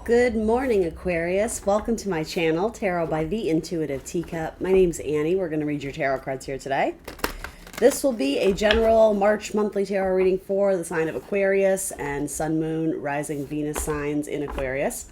Good morning, Aquarius. Welcome to my channel, Tarot by the Intuitive Teacup. My name's Annie. We're going to read your tarot cards here today. This will be a general March monthly tarot reading for the sign of Aquarius and Sun, Moon, Rising, Venus signs in Aquarius.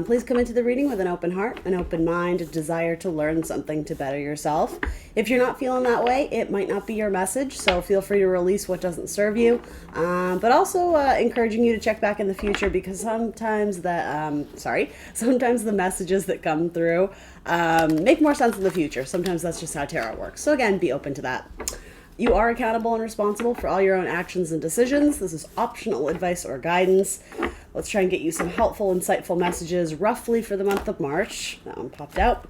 Please come into the reading with an open heart, an open mind, a desire to learn something to better yourself. If you're not feeling that way, it might not be your message, so feel free to release what doesn't serve you. But also encouraging you to check back in the future, because sometimes the messages that come through make more sense in the future. Sometimes that's just how tarot works. So again, be open to that. You are accountable and responsible for all your own actions and decisions. This is optional advice or guidance. Let's try and get you some helpful, insightful messages roughly for the month of March. That one popped out.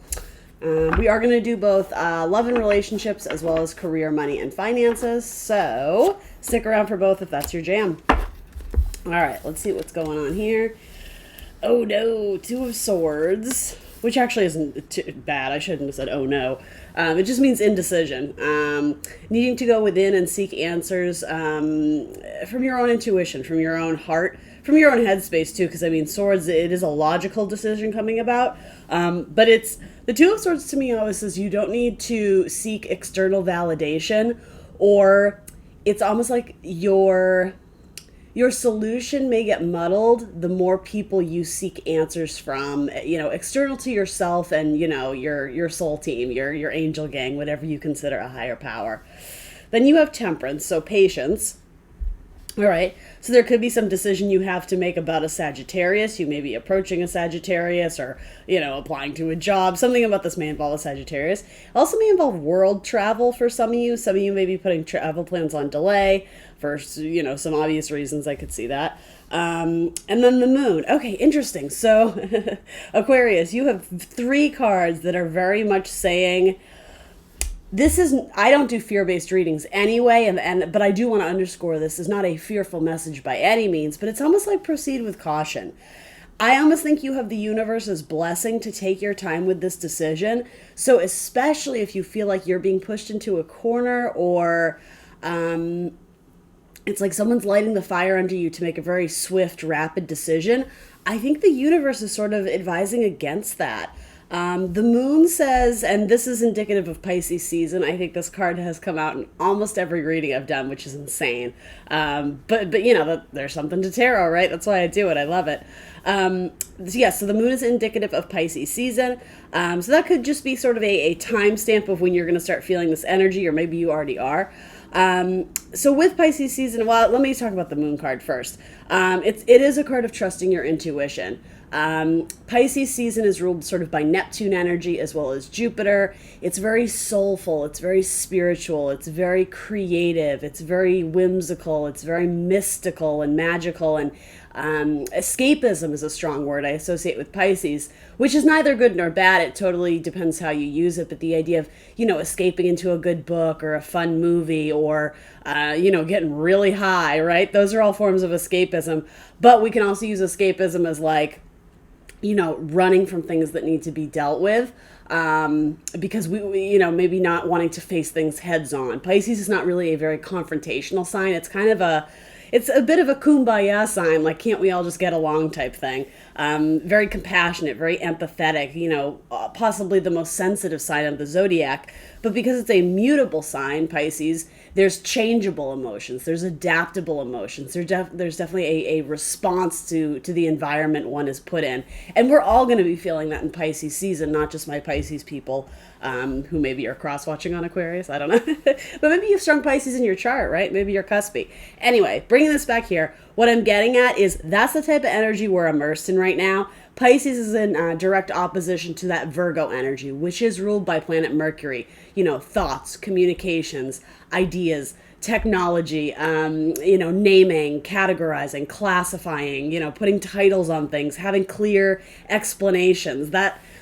We are going to do both love and relationships as well as career, money, and finances. So stick around for both if that's your jam. All right, let's see what's going on here. Oh no, Two of Swords, which actually isn't too bad. I shouldn't have said oh no. It just means indecision. Needing to go within and seek answers from your own intuition, from your own heart, from your own headspace too, because I mean, swords, it is a logical decision coming about. But it's the Two of Swords to me always says you don't need to seek external validation, or it's almost like your solution may get muddled the more people you seek answers from, external to yourself and, your soul team, your angel gang, whatever you consider a higher power. Then you have Temperance, so patience. All right, so there could be some decision you have to make about a Sagittarius. You may be approaching a Sagittarius or, applying to a job. Something about this may involve a Sagittarius. Also may involve world travel for some of you. Some of you may be putting travel plans on delay for, some obvious reasons. I could see that. And then the Moon. Okay, interesting. So Aquarius, you have 3 cards that are very much saying, I don't do fear-based readings anyway, but I do want to underscore this is not a fearful message by any means, but it's almost like proceed with caution. I almost think you have the universe's blessing to take your time with this decision. So especially if you feel like you're being pushed into a corner, or it's like someone's lighting the fire under you to make a very swift, rapid decision, I think the universe is sort of advising against that. The Moon says, and this is indicative of Pisces season. I think this card has come out in almost every reading I've done, which is insane. But there's something to tarot, right? That's why I do it. I love it. So the Moon is indicative of Pisces season. So that could just be sort of a timestamp of when you're going to start feeling this energy, or maybe you already are. So with Pisces season, well, let me talk about the Moon card first. It is a card of trusting your intuition. Pisces season is ruled sort of by Neptune energy as well as Jupiter. It's very soulful, it's very spiritual, it's very creative, it's very whimsical, it's very mystical and magical, and escapism is a strong word I associate with Pisces, which is neither good nor bad. It totally depends how you use it, but the idea of, escaping into a good book or a fun movie, or getting really high, right? Those are all forms of escapism. But we can also use escapism as like, running from things that need to be dealt with, because we maybe not wanting to face things heads on. Pisces is not really a very confrontational sign. It's kind of it's a bit of a kumbaya sign, like can't we all just get along type thing. Very compassionate, very empathetic, possibly the most sensitive sign of the zodiac. But because it's a mutable sign, Pisces, there's changeable emotions, there's adaptable emotions, there's definitely a response to the environment one is put in. And we're all going to be feeling that in Pisces season, not just my Pisces people, who maybe are cross-watching on Aquarius, I don't know. But maybe you've strong Pisces in your chart, right? Maybe you're cuspy. Anyway, bringing this back here, what I'm getting at is that's the type of energy we're immersed in right now. Pisces is in direct opposition to that Virgo energy, which is ruled by planet Mercury. Thoughts, communications, ideas, technology, naming, categorizing, classifying, putting titles on things, having clear explanations.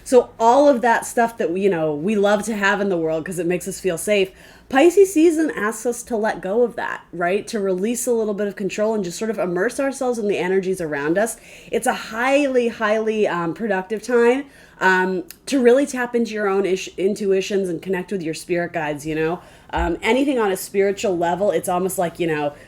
So all of that stuff that we love to have in the world because it makes us feel safe. Pisces season asks us to let go of that, right? To release a little bit of control and just sort of immerse ourselves in the energies around us. It's a highly, highly productive time to really tap into your own intuitions and connect with your spirit guides, Anything on a spiritual level, it's almost like,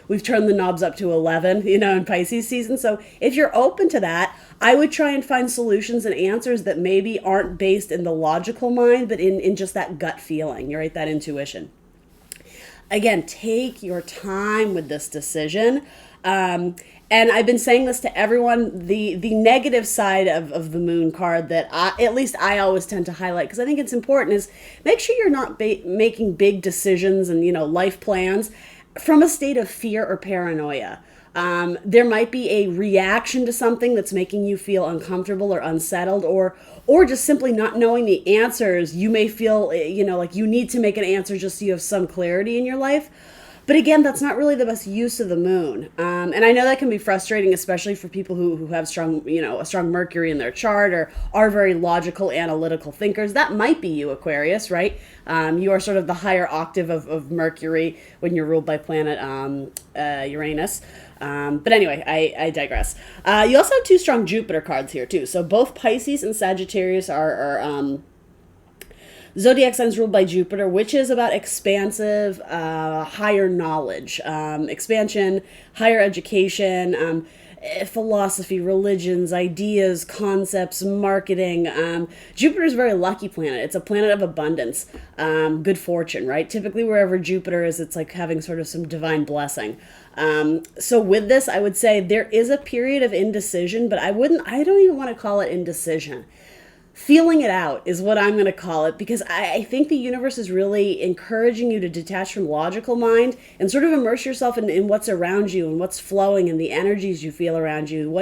we've turned the knobs up to 11, in Pisces season. So if you're open to that, I would try and find solutions and answers that maybe aren't based in the logical mind, but in just that gut feeling, right? That intuition. Again, take your time with this decision. And I've been saying this to everyone, the negative side of the moon card that at least I always tend to highlight, because I think it's important, is make sure you're not making big decisions and, life plans from a state of fear or paranoia. There might be a reaction to something that's making you feel uncomfortable or unsettled, or just simply not knowing the answers. You may feel, like you need to make an answer just so you have some clarity in your life. But again, that's not really the best use of the moon. And I know that can be frustrating, especially for people who have strong, a strong Mercury in their chart, or are very logical, analytical thinkers. That might be you, Aquarius, right? You are sort of the higher octave of Mercury when you're ruled by planet Uranus. But anyway, I digress. You also have two strong Jupiter cards here, too. So both Pisces and Sagittarius are zodiac signs ruled by Jupiter, which is about expansive, higher knowledge, expansion, higher education, philosophy, religions, ideas, concepts, marketing. Jupiter is a very lucky planet. It's a planet of abundance, good fortune, right? Typically, wherever Jupiter is, it's like having sort of some divine blessing. So with this, I would say there is a period of indecision, but I don't even want to call it indecision. Feeling it out is what I'm going to call it, because I think the universe is really encouraging you to detach from logical mind and sort of immerse yourself in what's around you and what's flowing and the energies you feel around you.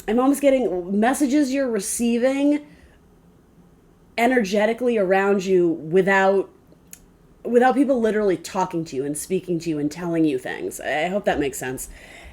I'm almost getting messages you're receiving energetically around you without people literally talking to you and speaking to you and telling you things. I hope that makes sense.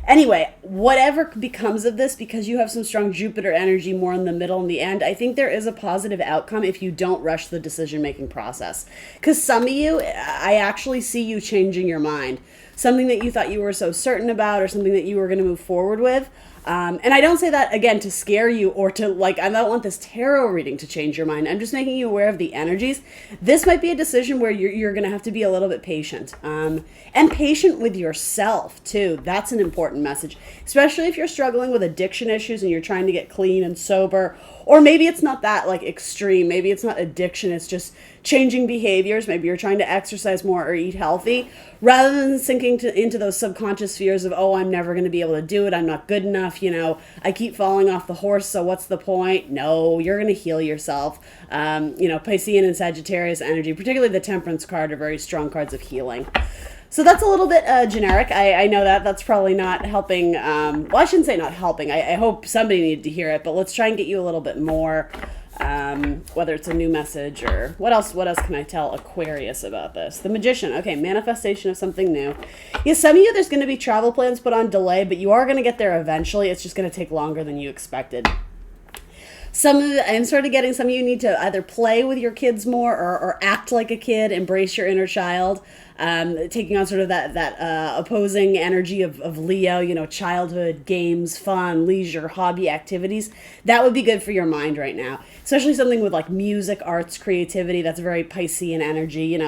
Anyway, whatever becomes of this, because you have some strong Jupiter energy more in the middle and the end, I think there is a positive outcome if you don't rush the decision-making process. Because some of you, I actually see you changing your mind. Something that you thought you were so certain about, or something that you were going to move forward with. And I don't say that, again, to scare you or to, I don't want this tarot reading to change your mind. I'm just making you aware of the energies. This might be a decision where you're going to have to be a little bit patient. And patient with yourself, too. That's an important message. Especially if you're struggling with addiction issues and you're trying to get clean and sober. Or maybe it's not that, extreme. Maybe it's not addiction. It's just changing behaviors. Maybe you're trying to exercise more or eat healthy. Rather than sinking into those subconscious fears of, I'm never going to be able to do it. I'm not good enough. I keep falling off the horse, so what's the point? No, you're going to heal yourself. Piscean and Sagittarius energy, particularly the Temperance card, are very strong cards of healing. So that's a little bit generic. I know that's probably not helping. I shouldn't say not helping. I hope somebody needed to hear it, but let's try and get you a little bit more, whether it's a new message or what else can I tell Aquarius about this? The Magician. Okay, manifestation of something new. Yeah, some of you, there's going to be travel plans put on delay, but you are going to get there eventually. It's just going to take longer than you expected. I'm sort of getting some of you need to either play with your kids more or act like a kid, embrace your inner child, taking on sort of that opposing energy of Leo, childhood, games, fun, leisure, hobby activities. That would be good for your mind right now, especially something with music, arts, creativity. That's very Piscean energy,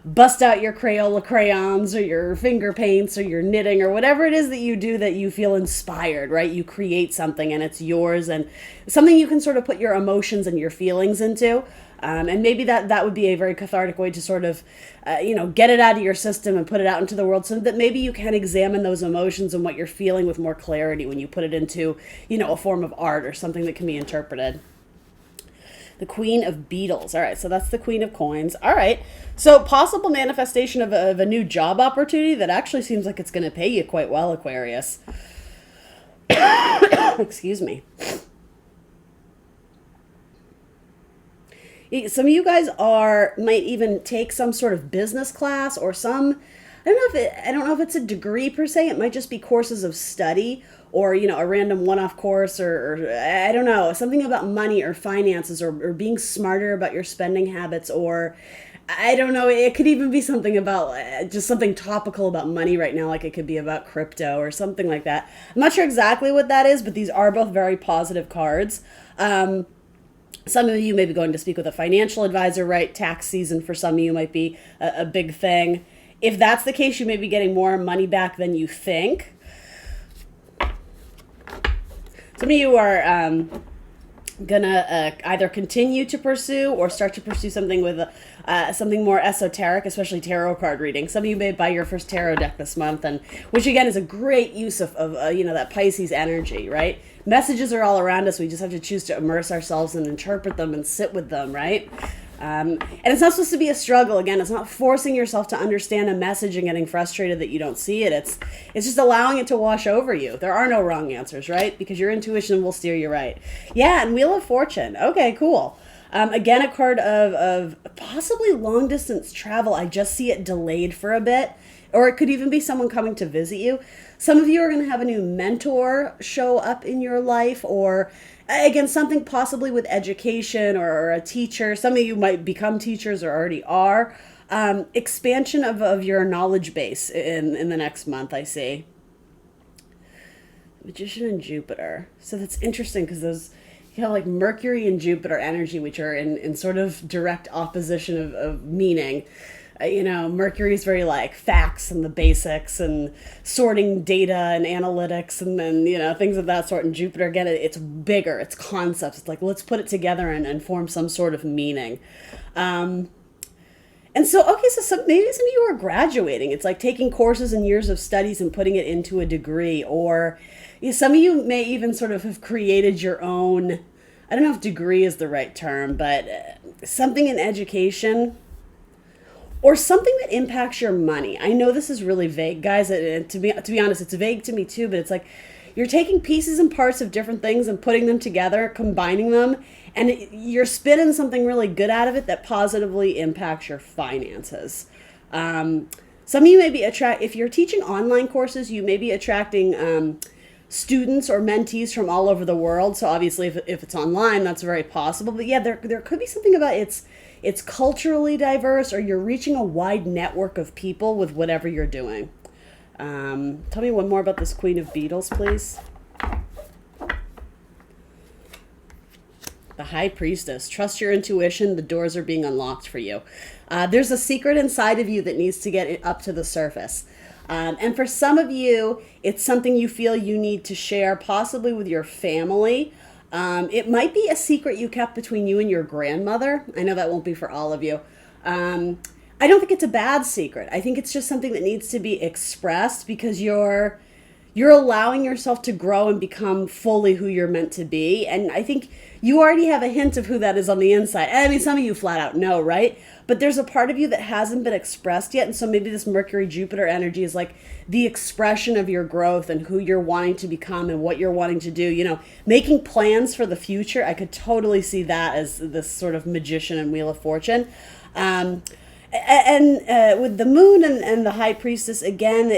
bust out your Crayola crayons or your finger paints or your knitting or whatever it is that you do that you feel inspired, right? You create something and it's yours and something you can sort of put your emotions and your feelings into. And maybe that would be a very cathartic way to sort of, get it out of your system and put it out into the world so that maybe you can examine those emotions and what you're feeling with more clarity when you put it into, a form of art or something that can be interpreted. The Queen of Beetles. All right, so that's the Queen of Coins. All right, so possible manifestation of a new job opportunity that actually seems like it's going to pay you quite well, Aquarius. Excuse me. Some of you guys might even take some sort of business class or some, I don't know if it's a degree per se. It might just be courses of study or, a random one-off course or I don't know, something about money or finances or being smarter about your spending habits, or I don't know, it could even be something about just something topical about money right now, like it could be about crypto or something like that. I'm not sure exactly what that is, but these are both very positive cards. Some of you may be going to speak with a financial advisor, right? Tax season for some of you might be a big thing. If that's the case, you may be getting more money back than you think. Some of you are gonna either continue to pursue or start to pursue something with something more esoteric, especially tarot card reading. Some of you may buy your first tarot deck this month, and which again is a great use of that Pisces energy, right? Messages are all around us. We just have to choose to immerse ourselves and interpret them and sit with them, right? And it's not supposed to be a struggle. Again, it's not forcing yourself to understand a message and getting frustrated that you don't see it. It's just allowing it to wash over you. There are no wrong answers, right? Because your intuition will steer you right. Yeah, and Wheel of Fortune. Okay, cool. Again, a card of possibly long distance travel. I just see it delayed for a bit. Or it could even be someone coming to visit you. Some of you are going to have a new mentor show up in your life, or again, something possibly with education or a teacher. Some of you might become teachers or already are. Expansion of your knowledge base in the next month, I see. Magician and Jupiter. So that's interesting because those, like Mercury and Jupiter energy, which are in sort of direct opposition of meaning. Mercury is very like facts and the basics and sorting data and analytics and then, things of that sort. And Jupiter, again, it's bigger, it's concepts. It's like, let's put it together and form some sort of meaning. And so, okay, so maybe some of you are graduating. It's like taking courses and years of studies and putting it into a degree. Or some of you may even sort of have created your own, I don't know if degree is the right term, but something in education. Or something that impacts your money. I know this is really vague, guys. And to be honest, it's vague to me too. But it's like you're taking pieces and parts of different things and putting them together, combining them, and you're spinning something really good out of it that positively impacts your finances. Some of you may be if you're teaching online courses, you may be attracting students or mentees from all over the world. So obviously, if it's online, that's very possible. But yeah, there could be something about it's culturally diverse, or you're reaching a wide network of people with whatever you're doing. Tell me one more about this Queen of Beetles, please. The High Priestess. Trust your intuition. The doors are being unlocked for you. There's a secret inside of you that needs to get up to the surface. And for some of you, it's something you feel you need to share, possibly with your family. It might be a secret you kept between you and your grandmother. I know that won't be for all of you. I don't think it's a bad secret. I think it's just something that needs to be expressed because you're allowing yourself to grow and become fully who you're meant to be. And I think you already have a hint of who that is on the inside. I mean, some of you flat out know, right? But there's a part of you that hasn't been expressed yet. And so maybe this Mercury-Jupiter energy is like the expression of your growth and who you're wanting to become and what you're wanting to do. Making plans for the future. I could totally see that as this sort of Magician and Wheel of Fortune. And with the Moon and the High Priestess, again,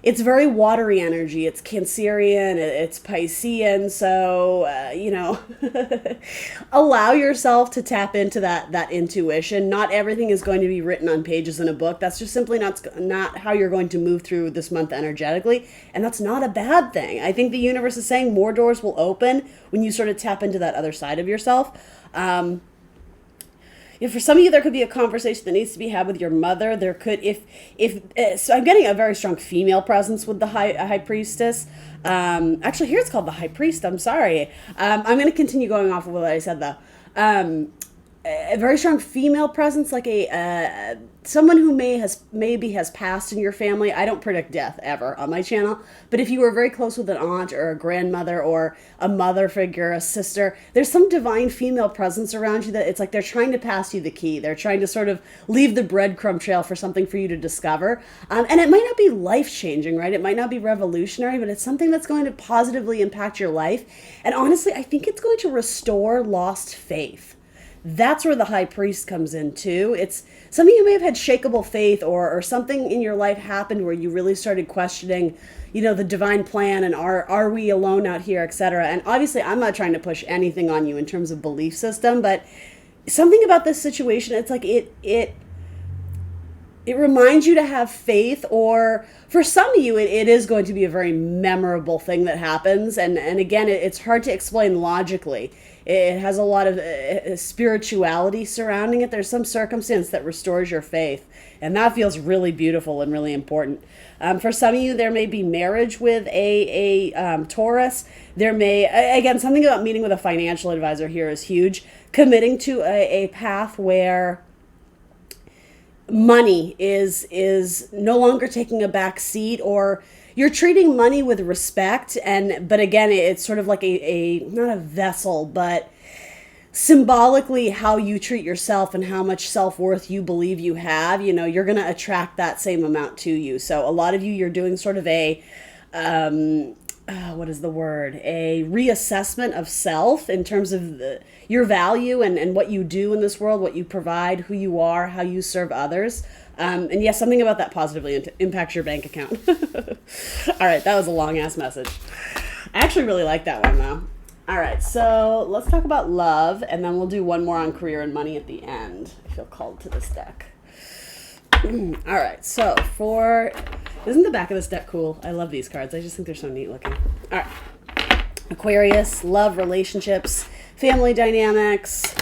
it's very watery energy. It's Cancerian, it's Piscean. So, allow yourself to tap into that intuition. Not everything is going to be written on pages in a book. That's just simply not how you're going to move through this month energetically. And that's not a bad thing. I think the universe is saying more doors will open when you sort of tap into that other side of yourself. For some of you, there could be a conversation that needs to be had with your mother. There could, so I'm getting a very strong female presence with the high priestess. Actually, here it's called the High Priest. I'm sorry. I'm going to continue going off of what I said though. A very strong female presence, like someone who maybe has passed in your family. I don't predict death ever on my channel, but if you were very close with an aunt or a grandmother or a mother figure, a sister, there's some divine female presence around you that it's like they're trying to pass you the key. They're trying to sort of leave the breadcrumb trail for something for you to discover. And it might not be life-changing, right? It might not be revolutionary, but it's something that's going to positively impact your life. And honestly, I think it's going to restore lost faith. That's where the High Priest comes in too. It's some of you may have had shakeable faith or something in your life happened where you really started questioning, the divine plan and are we alone out here, etc. And obviously I'm not trying to push anything on you in terms of belief system, but something about this situation, it's like it it reminds you to have faith, or for some of you, it is going to be a very memorable thing that happens. And again, it's hard to explain logically. It has a lot of spirituality surrounding it. There's some circumstance that restores your faith, and that feels really beautiful and really important. For some of you, there may be marriage with a Taurus. There may, again, something about meeting with a financial advisor here is huge. Committing to a path where money is no longer taking a back seat, or you're treating money with respect. But again, it's sort of like a not a vessel, but symbolically how you treat yourself and how much self-worth you believe you have, you're going to attract that same amount to you. So a lot of you, you're doing sort of a what is the word? A reassessment of self in terms of your value and what you do in this world, what you provide, who you are, how you serve others. And yes, something about that positively impacts your bank account. All right, that was a long-ass message. I actually really like that one, though. All right, so let's talk about love, and then we'll do one more on career and money at the end. I feel called to this deck. All right, so isn't the back of this deck cool? I love these cards. I just think they're so neat looking. All right, Aquarius, love, relationships, family dynamics.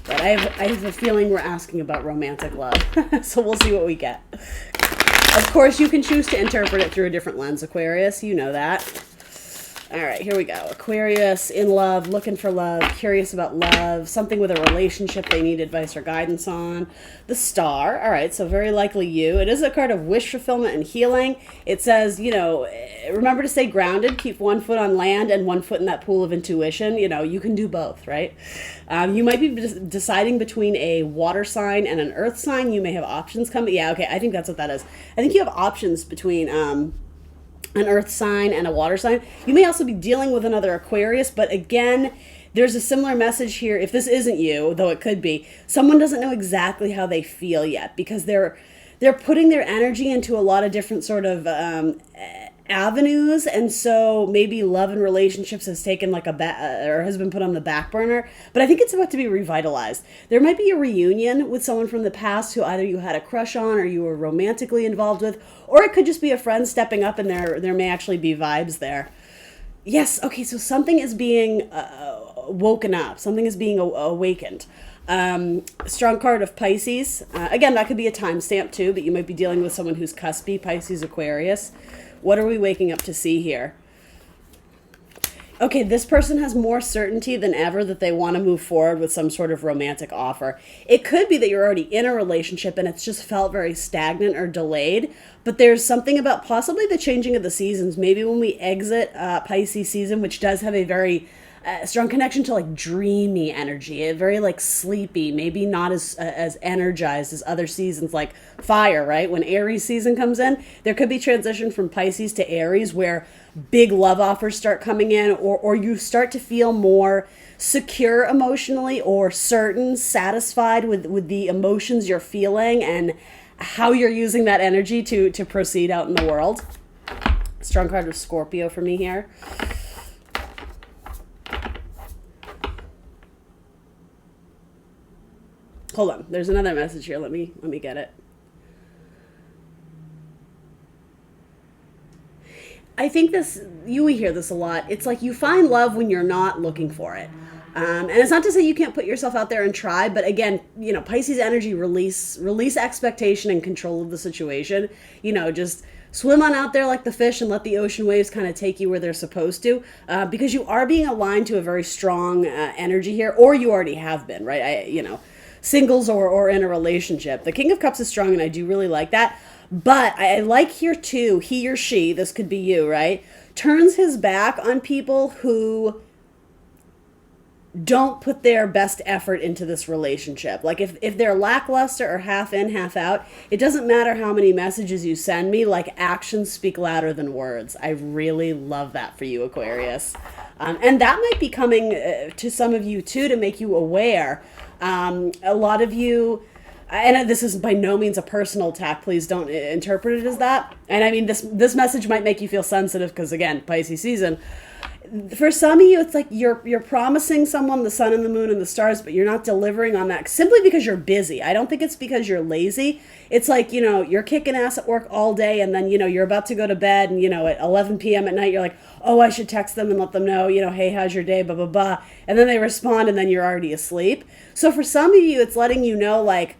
But I have a feeling we're asking about romantic love, so we'll see what we get. Of course, you can choose to interpret it through a different lens, Aquarius. You know that. All right, here we go. Aquarius, in love, looking for love, curious about love, something with a relationship they need advice or guidance on. The Star. All right, so very likely you. It is a card of wish fulfillment and healing. It says, remember to stay grounded, keep one foot on land and one foot in that pool of intuition. You can do both, right? You might be deciding between a water sign and an earth sign. You may have options coming. Yeah, okay, I think that's what that is. I think you have options between an earth sign and a water sign. You may also be dealing with another Aquarius, but again, there's a similar message here. If this isn't you, though it could be, someone doesn't know exactly how they feel yet because they're putting their energy into a lot of different sort of avenues, and so maybe love and relationships has taken like or has been put on the back burner, but I think it's about to be revitalized. There might be a reunion with someone from the past who either you had a crush on or you were romantically involved with, or it could just be a friend stepping up, and there may actually be vibes there. Yes, okay, so something is being woken up, something is being awakened. Strong card of Pisces. Again, that could be a timestamp too, but you might be dealing with someone who's cuspy, Pisces, Aquarius. What are we waking up to see here? Okay, this person has more certainty than ever that they want to move forward with some sort of romantic offer. It could be that you're already in a relationship and it's just felt very stagnant or delayed, but there's something about possibly the changing of the seasons. Maybe when we exit Pisces season, which does have a very strong connection to like dreamy energy, very like sleepy, maybe not as energized as other seasons like fire, right? When Aries season comes in, there could be transition from Pisces to Aries where big love offers start coming in, or you start to feel more secure emotionally, or certain, satisfied with the emotions you're feeling and how you're using that energy to proceed out in the world. Strong card of Scorpio for me here. Hold on, there's another message here. Let me get it. I think you hear this a lot. It's like you find love when you're not looking for it. And it's not to say you can't put yourself out there and try, but again, Pisces energy, release expectation and control of the situation. Just swim on out there like the fish and let the ocean waves kind of take you where they're supposed to, because you are being aligned to a very strong energy here, or you already have been, right? Singles or in a relationship. The King of Cups is strong, and I do really like that. But I like here too, he or she, this could be you, right, turns his back on people who don't put their best effort into this relationship. Like if they're lackluster or half in, half out, it doesn't matter how many messages you send me, like actions speak louder than words. I really love that for you, Aquarius. And that might be coming to some of you too, to make you aware. A lot of you, and this is by no means a personal attack, please don't interpret it as that. And I mean, this message might make you feel sensitive because, again, Pisces season. For some of you, it's like you're promising someone the sun and the moon and the stars, but you're not delivering on that simply because you're busy. I don't think it's because you're lazy. It's like, you're kicking ass at work all day, and then, you're about to go to bed, and, at 11 p.m. at night, you're like, oh, I should text them and let them know, hey, how's your day, blah, blah, blah. And then they respond, and then you're already asleep. So for some of you, it's letting you know, like,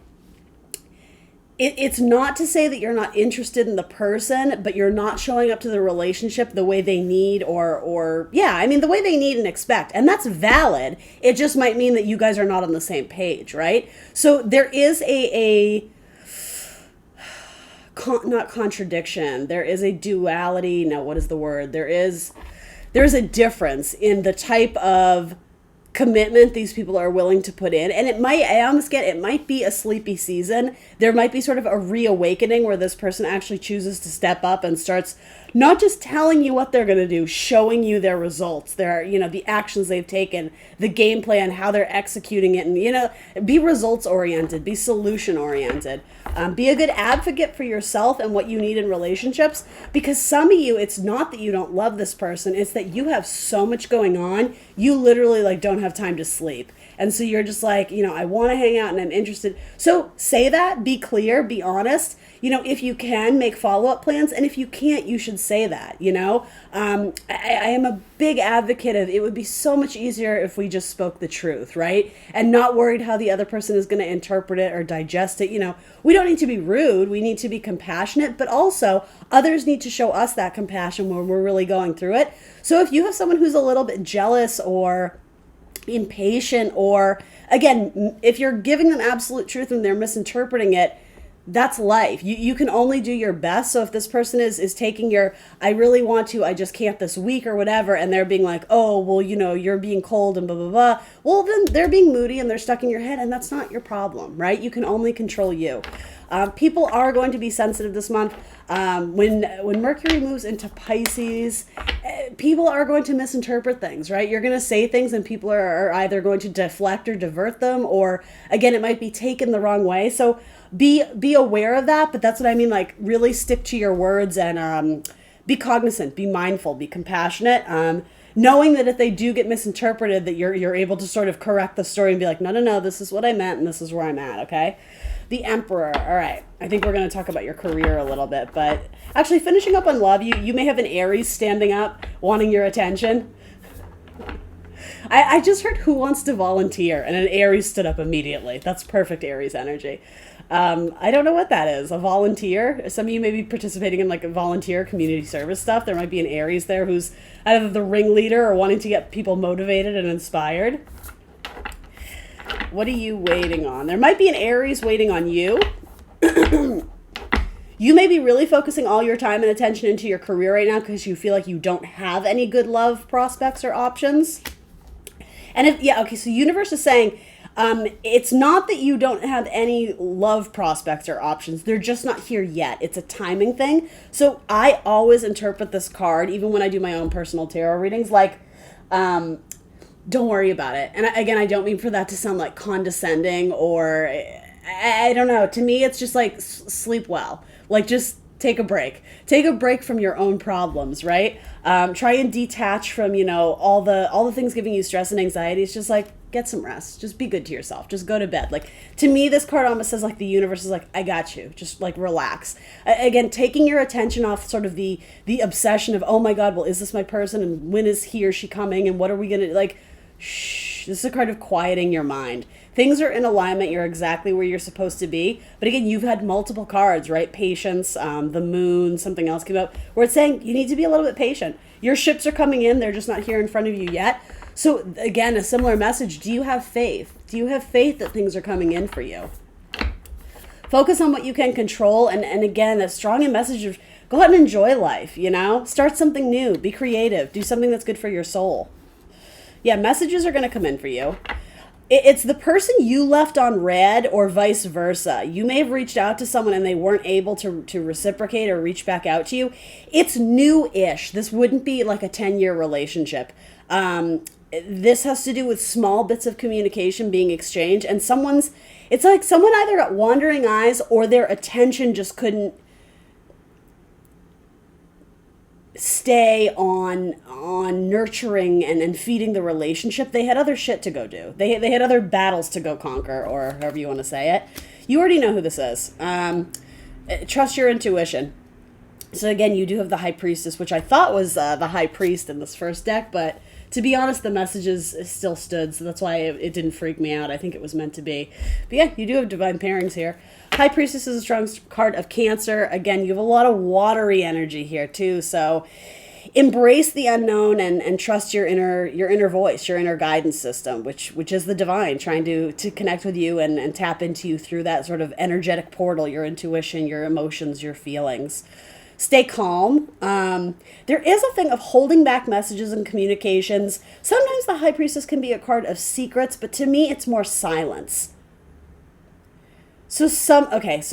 it's not to say that you're not interested in the person, but you're not showing up to the relationship the way they need the way they need and expect. And that's valid. It just might mean that you guys are not on the same page, right? So there is not contradiction. There is a duality. No, what is the word? There's a difference in the type of commitment these people are willing to put in. And it might be a sleepy season. There might be sort of a reawakening where this person actually chooses to step up and starts not just telling you what they're going to do, showing you their results, the actions they've taken, the game plan, how they're executing it, and, be results oriented, be solution oriented, be a good advocate for yourself and what you need in relationships. Because some of you, it's not that you don't love this person, it's that you have so much going on, you literally don't have time to sleep. And so you're just like, I want to hang out and I'm interested. So say that, be clear, be honest. If you can, make follow-up plans. And if you can't, you should say that, I am a big advocate of it would be so much easier if we just spoke the truth, right? And not worried how the other person is going to interpret it or digest it. We don't need to be rude. We need to be compassionate, but also others need to show us that compassion when we're really going through it. So if you have someone who's a little bit jealous or impatient, or again, if you're giving them absolute truth and they're misinterpreting it, that's life. You can only do your best. So if this person is taking your, I really want to, I just can't this week or whatever, and they're being like, oh, well, you're being cold and blah, blah, blah. Well, then they're being moody and they're stuck in your head, and that's not your problem, right? You can only control you. People are going to be sensitive this month. When Mercury moves into Pisces, people are going to misinterpret things, right? You're going to say things and people are either going to deflect or divert them, or again, it might be taken the wrong way. So be aware of that, but that's what I mean, like really stick to your words and be cognizant, be mindful, be compassionate, knowing that if they do get misinterpreted, that you're able to sort of correct the story and be like, no, this is what I meant and this is where I'm at, okay? The Emperor. All right. I think we're going to talk about your career a little bit, but actually finishing up on love, you may have an Aries standing up wanting your attention. I just heard who wants to volunteer, and an Aries stood up immediately. That's perfect Aries energy. I don't know what that is. A volunteer? Some of you may be participating in like a volunteer community service stuff. There might be an Aries there who's either the ringleader or wanting to get people motivated and inspired. What are you waiting on? There might be an Aries waiting on you. You may be really focusing all your time and attention into your career right now because you feel like you don't have any good love prospects or options. And so universe is saying, it's not that you don't have any love prospects or options. They're just not here yet. It's a timing thing. So I always interpret this card, even when I do my own personal tarot readings, like, don't worry about it. And again, I don't mean for that to sound like condescending or I don't know. To me, it's just like sleep well. Like just take a break. Take a break from your own problems, right? Try and detach from, all the things giving you stress and anxiety. It's just like, get some rest. Just be good to yourself. Just go to bed. Like, to me, this card almost says like the universe is like, I got you. Just like relax. Again, taking your attention off sort of the obsession of, oh my God, well, is this my person? And when is he or she coming? And what are we going to like? Shh. This is a card of quieting your mind. Things are in alignment. You're exactly where you're supposed to be. But again, you've had multiple cards, right? Patience, the moon, something else came up where it's saying you need to be a little bit patient. Your ships are coming in. They're just not here in front of you yet. So again, a similar message. Do you have faith? Do you have faith that things are coming in for you? Focus on what you can control. And again, a strong message of go ahead and enjoy life, Start something new. Be creative. Do something that's good for your soul. Yeah, messages are going to come in for you. It's the person you left on red or vice versa. You may have reached out to someone and they weren't able to reciprocate or reach back out to you. It's new-ish. This wouldn't be like a 10-year relationship. This has to do with small bits of communication being exchanged. And it's like someone either got wandering eyes or their attention just couldn't. stay on nurturing and feeding the relationship. They had other shit to go do. They had other battles to go conquer, or however you want to say it. You already know who this is. Trust your intuition. So again, you do have the High Priestess, which I thought was the High Priest in this first deck, but to be honest, the messages still stood, so that's why it didn't freak me out. I think it was meant to be. But yeah, you do have divine pairings here. High Priestess is a strong card of Cancer. Again, you have a lot of watery energy here too, so embrace the unknown and trust your inner voice, your inner guidance system, which is the divine trying to connect with you and tap into you through that sort of energetic portal, your intuition, your emotions, your feelings. Stay calm. There is a thing of holding back messages and communications. Sometimes the High Priestess can be a card of secrets, but to me, it's more silence. So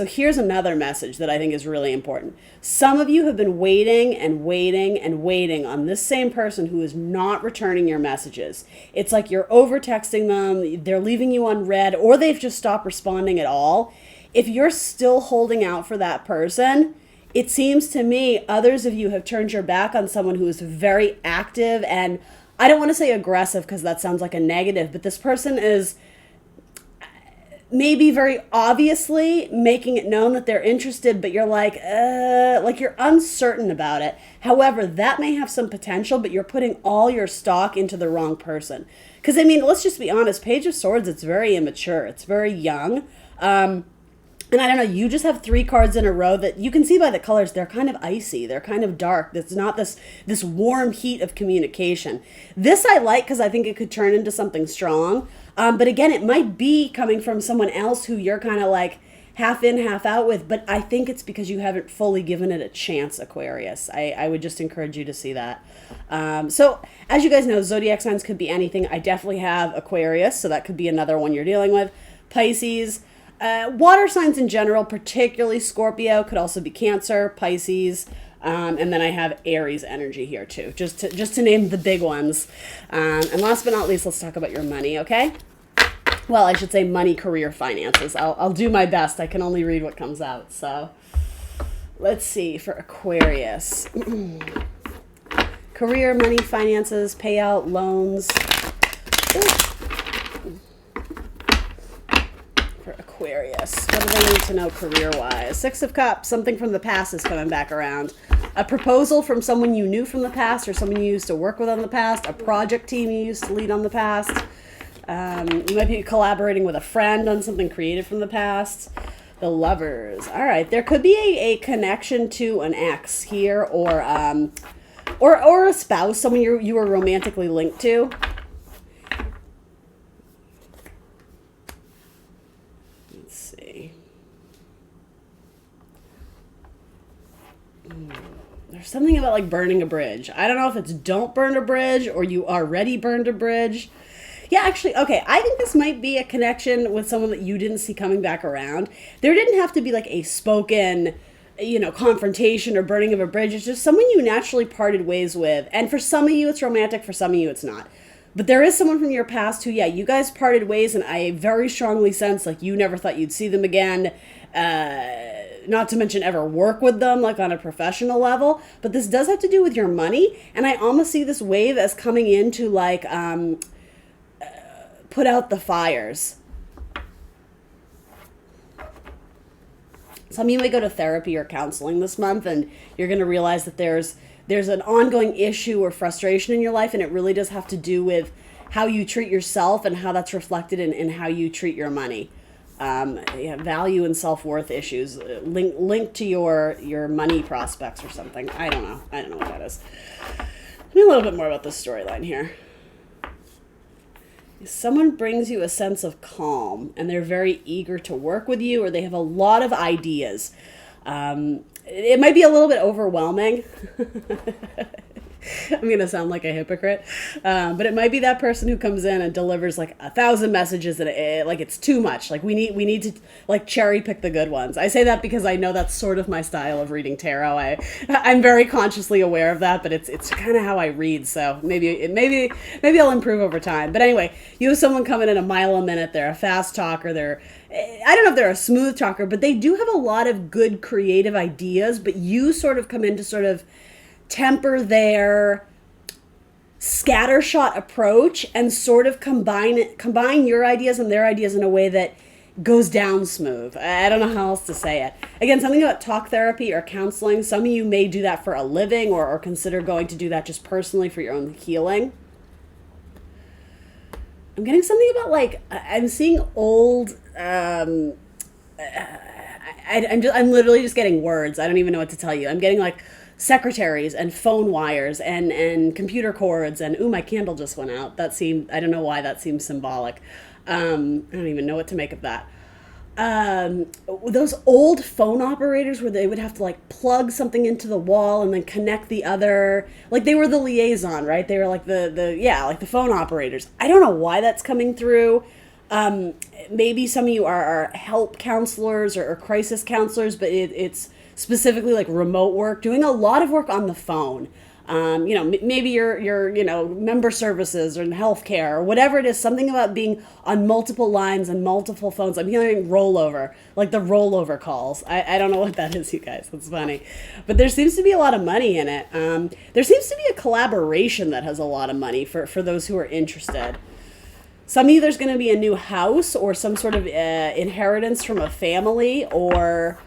here's another message that I think is really important. Some of you have been waiting and waiting and waiting on this same person who is not returning your messages. It's like you're over texting them, they're leaving you on read, or they've just stopped responding at all. If you're still holding out for that person, it seems to me others of you have turned your back on someone who is very active, and I don't want to say aggressive because that sounds like a negative, but this person is maybe very obviously making it known that they're interested, but you're like you're uncertain about it. However, that may have some potential, but you're putting all your stock into the wrong person. Because, I mean, let's just be honest, Page of Swords, it's very immature. It's very young. And I don't know, you just have 3 cards in a row that you can see by the colors, they're kind of icy. They're kind of dark. It's not this warm heat of communication. This I like because I think it could turn into something strong. But again, it might be coming from someone else who you're kind of like half in, half out with. But I think it's because you haven't fully given it a chance, Aquarius. I would just encourage you to see that. So as you guys know, zodiac signs could be anything. I definitely have Aquarius, so that could be another one you're dealing with. Pisces. Water signs in general, particularly Scorpio, could also be Cancer, Pisces, and then I have Aries energy here too, just to name the big ones. And last but not least, let's talk about your money, okay? Well, I should say money, career, finances. I'll do my best. I can only read what comes out. So let's see for Aquarius. Career, money, finances, payout, loans. Ooh. Aquarius. What do they need to know career-wise? 6 of Cups. Something from the past is coming back around. A proposal from someone you knew from the past or someone you used to work with on the past. A project team you used to lead on the past. You might be collaborating with a friend on something creative from the past. The Lovers. All right. There could be a connection to an ex here or a spouse, someone you were romantically linked to. There's something about like burning a bridge. I don't know if it's don't burn a bridge or you already burned a bridge. Yeah, actually, okay, I think this might be a connection with someone that you didn't see coming back around. There didn't have to be like a spoken, confrontation or burning of a bridge. It's just someone you naturally parted ways with. And for some of you, it's romantic. For some of you, it's not. But there is someone from your past who, yeah, you guys parted ways, and I very strongly sense like you never thought you'd see them again. Not to mention ever work with them like on a professional level, but this does have to do with your money, and I almost see this wave as coming in to like put out the fires. Some of you may go to therapy or counseling this month, and you're going to realize that there's an ongoing issue or frustration in your life, and it really does have to do with how you treat yourself and how that's reflected in how you treat your money. Value and self-worth issues linked to your money prospects or something. I don't know what that is. Tell me a little bit more about this storyline here. Someone brings you a sense of calm, and they're very eager to work with you, or they have a lot of ideas. It might be a little bit overwhelming. I'm going to sound like a hypocrite. But it might be that person who comes in and delivers like 1,000 messages and it's too much. Like we need to like cherry pick the good ones. I say that because I know that's sort of my style of reading tarot. I'm very consciously aware of that, but it's kind of how I read. So maybe I'll improve over time. But anyway, you have someone coming in a mile a minute. They're a fast talker. I don't know if they're a smooth talker, but they do have a lot of good creative ideas, but you sort of come in to sort of temper their scattershot approach and sort of combine your ideas and their ideas in a way that goes down smooth. I don't know how else to say it. Again, something about talk therapy or counseling. Some of you may do that for a living or consider going to do that just personally for your own healing. I'm getting something about like, I'm seeing old, I'm literally just getting words. I don't even know what to tell you. I'm getting like secretaries and phone wires and computer cords and ooh, my candle just went out. I don't know why that seems symbolic. I don't even know what to make of that. Those old phone operators where they would have to like plug something into the wall and then connect the other, like they were the liaison, right? They were like like the phone operators. I don't know why that's coming through. Maybe some of you are help counselors or crisis counselors, but it's specifically like remote work, doing a lot of work on the phone. Maybe your member services or healthcare or whatever it is, something about being on multiple lines and multiple phones. I'm hearing rollover, like the rollover calls. I don't know what that is, you guys. That's funny. But there seems to be a lot of money in it. There seems to be a collaboration that has a lot of money for those who are interested. Some of you, there's going to be a new house or some sort of inheritance from a family or...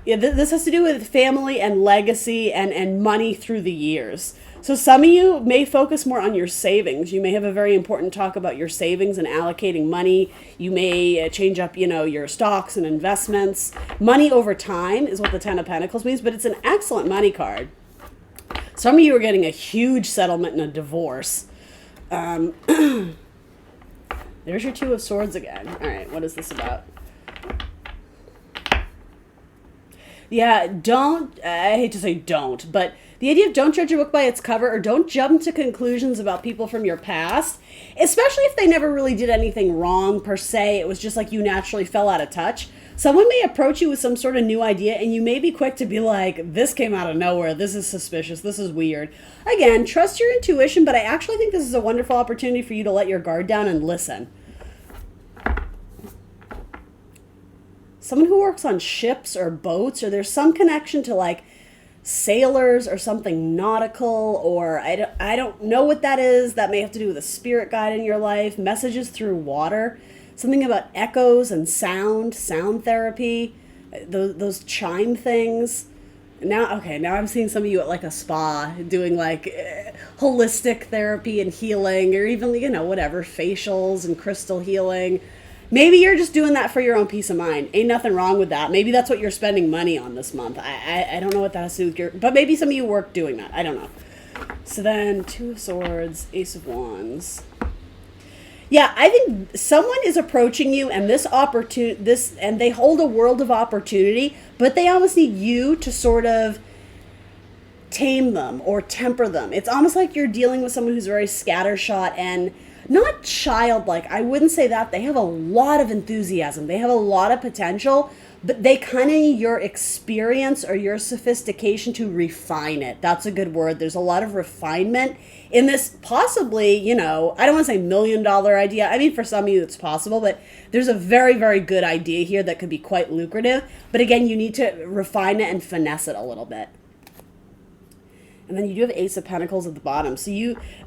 Yeah, this has to do with family and legacy and money through the years. So some of you may focus more on your savings. You may have a very important talk about your savings and allocating money. You may change up, your stocks and investments. Money over time is what the Ten of Pentacles means, but it's an excellent money card. Some of you are getting a huge settlement in a divorce. There's your Two of Swords again. All right, what is this about? Yeah, I hate to say don't, but the idea of don't judge a book by its cover or don't jump to conclusions about people from your past, especially if they never really did anything wrong per se. It was just like you naturally fell out of touch. Someone may approach you with some sort of new idea and you may be quick to be like, this came out of nowhere. This is suspicious. This is weird. Again, trust your intuition, but I actually think this is a wonderful opportunity for you to let your guard down and listen. Someone who works on ships or boats, or there's some connection to like sailors or something nautical, or I don't know what that is. That may have to do with a spirit guide in your life, messages through water, something about echoes and sound therapy, those chime things. Now I'm seeing some of you at like a spa doing like holistic therapy and healing, or even, whatever, facials and crystal healing. Maybe you're just doing that for your own peace of mind. Ain't nothing wrong with that. Maybe that's what you're spending money on this month. I don't know what that has to do with your... But maybe some of you work doing that. I don't know. So then, Two of Swords, Ace of Wands. Yeah, I think someone is approaching you and and they hold a world of opportunity, but they almost need you to sort of tame them or temper them. It's almost like you're dealing with someone who's very scattershot and... not childlike, I wouldn't say that. They have a lot of enthusiasm. They have a lot of potential, but they kind of need your experience or your sophistication to refine it. That's a good word. There's a lot of refinement in this possibly, I don't want to say $1 million idea. I mean, for some of you it's possible, but there's a very, very good idea here that could be quite lucrative. But again, you need to refine it and finesse it a little bit. And then you do have Ace of Pentacles at the bottom. So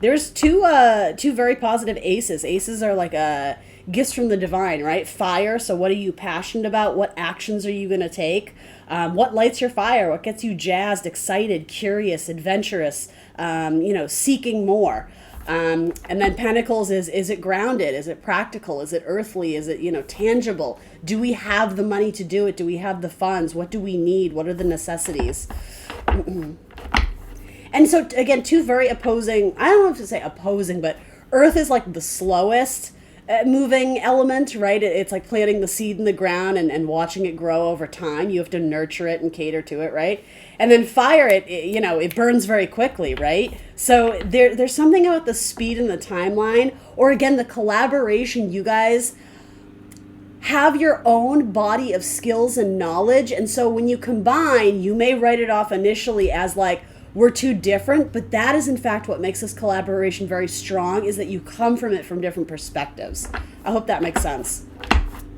there's two very positive aces. Aces are like gifts from the divine, right? Fire. So what are you passionate about? What actions are you going to take? What lights your fire? What gets you jazzed, excited, curious, adventurous, seeking more? And then Pentacles is it grounded? Is it practical? Is it earthly? Is it, tangible? Do we have the money to do it? Do we have the funds? What do we need? What are the necessities? And so, again, two very opposing, I don't know if to say opposing, but Earth is like the slowest moving element, right? It's like planting the seed in the ground and watching it grow over time. You have to nurture it and cater to it, right? And then fire, it burns very quickly, right? So there's something about the speed and the timeline, or again, the collaboration. You guys have your own body of skills and knowledge. And so when you combine, you may write it off initially as like, we're too different, but that is in fact what makes this collaboration very strong, is that you come from it from different perspectives. I hope that makes sense.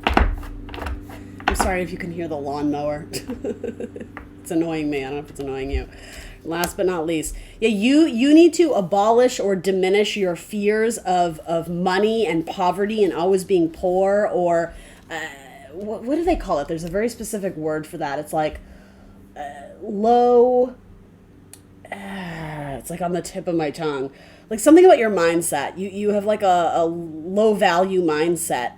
I'm sorry if you can hear the lawnmower. It's annoying me. I don't know if it's annoying you. Last but not least, yeah, you need to abolish or diminish your fears of money and poverty and always being poor, or what do they call it? There's a very specific word for that. It's like low. It's like on the tip of my tongue. Like something about your mindset. You have like a low value mindset.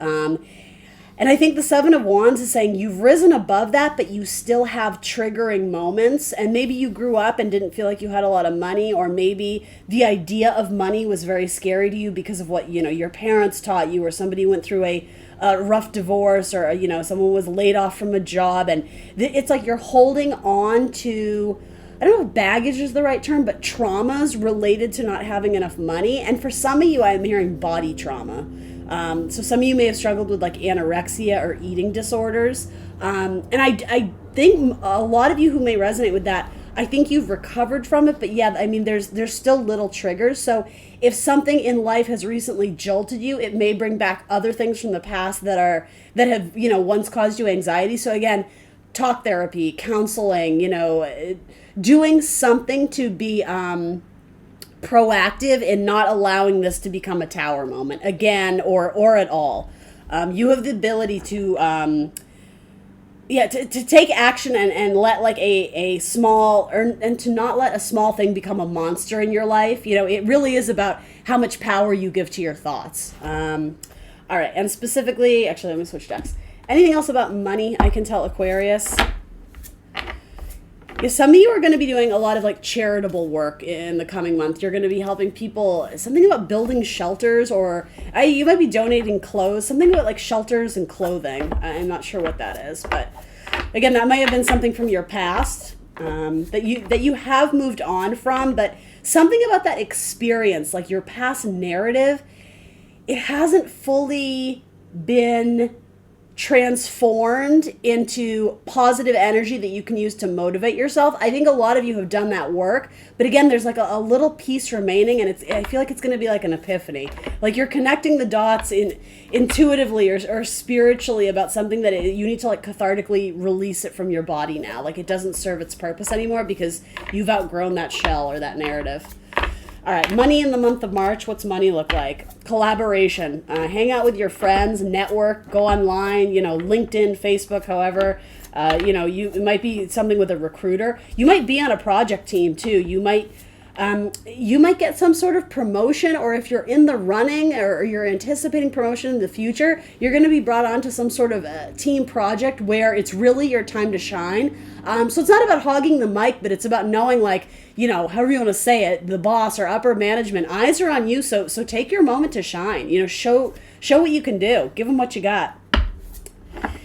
And I think the Seven of Wands is saying you've risen above that, but you still have triggering moments. And maybe you grew up and didn't feel like you had a lot of money, or maybe the idea of money was very scary to you because of what, your parents taught you, or somebody went through a rough divorce, or, someone was laid off from a job. And it's like you're holding on to, I don't know if baggage is the right term, but traumas related to not having enough money. And for some of you, I'm hearing body trauma. So some of you may have struggled with like anorexia or eating disorders. And I think a lot of you who may resonate with that, I think you've recovered from it. But yeah, I mean, there's still little triggers. So if something in life has recently jolted you, it may bring back other things from the past that have, once caused you anxiety. So again, talk therapy, counseling, doing something to be proactive in not allowing this to become a tower moment again, or at all. You have the ability to to take action and let like a small, and to not let a small thing become a monster in your life. It really is about how much power you give to your thoughts. All right, and specifically, actually, let me switch decks. Anything else about money I can tell Aquarius? Yeah, some of you are going to be doing a lot of like charitable work in the coming month. You're going to be helping people, something about building shelters, or you might be donating clothes, something about like shelters and clothing. I'm not sure what that is, but again, that might have been something from your past that you have moved on from, but something about that experience, like your past narrative, it hasn't fully been transformed into positive energy that you can use to motivate yourself. I think a lot of you have done that work, but again, there's like a little piece remaining, and I feel like it's going to be like an epiphany. Like you're connecting the dots intuitively or spiritually about something that you need to like cathartically release it from your body now. Like it doesn't serve its purpose anymore because you've outgrown that shell or that narrative. All right, money in the month of March. What's money look like? Collaboration. Hang out with your friends, network, go online, LinkedIn, Facebook, however. It might be something with a recruiter. You might be on a project team too. You might get some sort of promotion, or if you're in the running or you're anticipating promotion in the future, you're going to be brought onto some sort of team project where it's really your time to shine. So it's not about hogging the mic, but it's about knowing, like, however you want to say it, the boss or upper management, eyes are on you. So take your moment to shine, show what you can do. Give them what you got.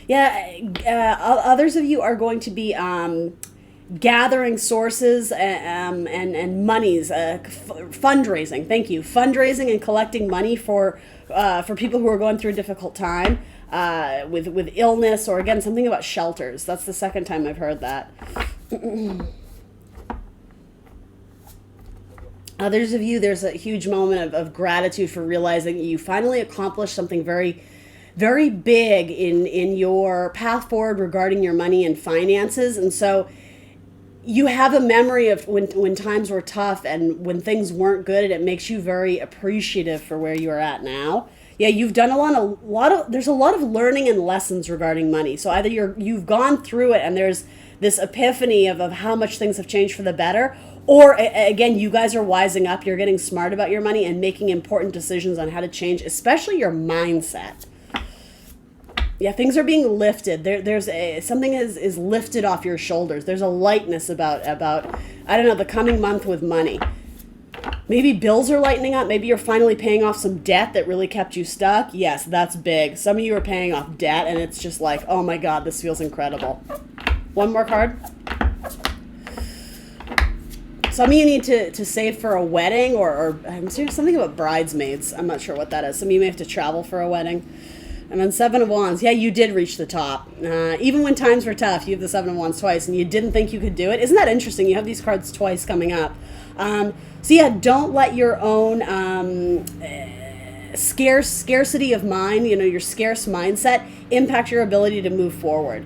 Yeah. Others of you are going to be, gathering sources and monies, fundraising. Thank you. Fundraising and collecting money for people who are going through a difficult time with illness, or again, something about shelters. That's the second time I've heard that. Others of you, there's a huge moment of gratitude for realizing you finally accomplished something very, very big in your path forward regarding your money and finances. And so you have a memory of when times were tough and when things weren't good, and it makes you very appreciative for where you are at now. Yeah, you've done there's a lot of learning and lessons regarding money. So either you've gone through it and there's this epiphany of how much things have changed for the better, or again, you guys are wising up, you're getting smart about your money and making important decisions on how to change, especially your mindset. Yeah, things are being lifted. There's something is lifted off your shoulders. There's a lightness about I don't know, the coming month with money. Maybe bills are lightening up. Maybe you're finally paying off some debt that really kept you stuck. Yes, that's big. Some of you are paying off debt, and it's just like, oh my God, this feels incredible. One more card. Some of you need to save for a wedding, or I'm serious, something about bridesmaids. I'm not sure what that is. Some of you may have to travel for a wedding. And then Seven of Wands. Yeah, you did reach the top. Even when times were tough, you have the Seven of Wands twice, and you didn't think you could do it. Isn't that interesting? You have these cards twice coming up. So yeah, don't let your own scarcity of mind, your scarce mindset, impact your ability to move forward.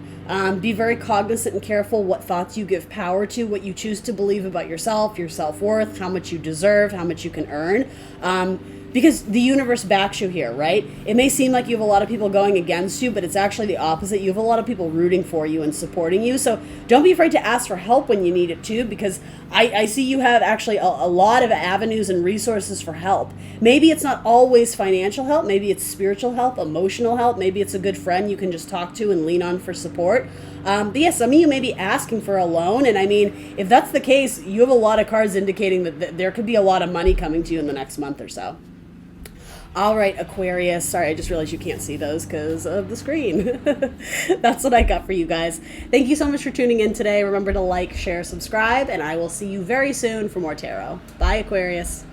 Be very cognizant and careful what thoughts you give power to, what you choose to believe about yourself, your self-worth, how much you deserve, how much you can earn. Because the universe backs you here, right? It may seem like you have a lot of people going against you, but it's actually the opposite. You have a lot of people rooting for you and supporting you. So don't be afraid to ask for help when you need it too, because I see you have actually a lot of avenues and resources for help. Maybe it's not always financial help. Maybe it's spiritual help, emotional help. Maybe it's a good friend you can just talk to and lean on for support. But yeah, some of you may be asking for a loan. And I mean, if that's the case, you have a lot of cards indicating that there could be a lot of money coming to you in the next month or so. All right, Aquarius. Sorry, I just realized you can't see those because of the screen. That's what I got for you guys. Thank you so much for tuning in today. Remember to like, share, subscribe, and I will see you very soon for more tarot. Bye, Aquarius.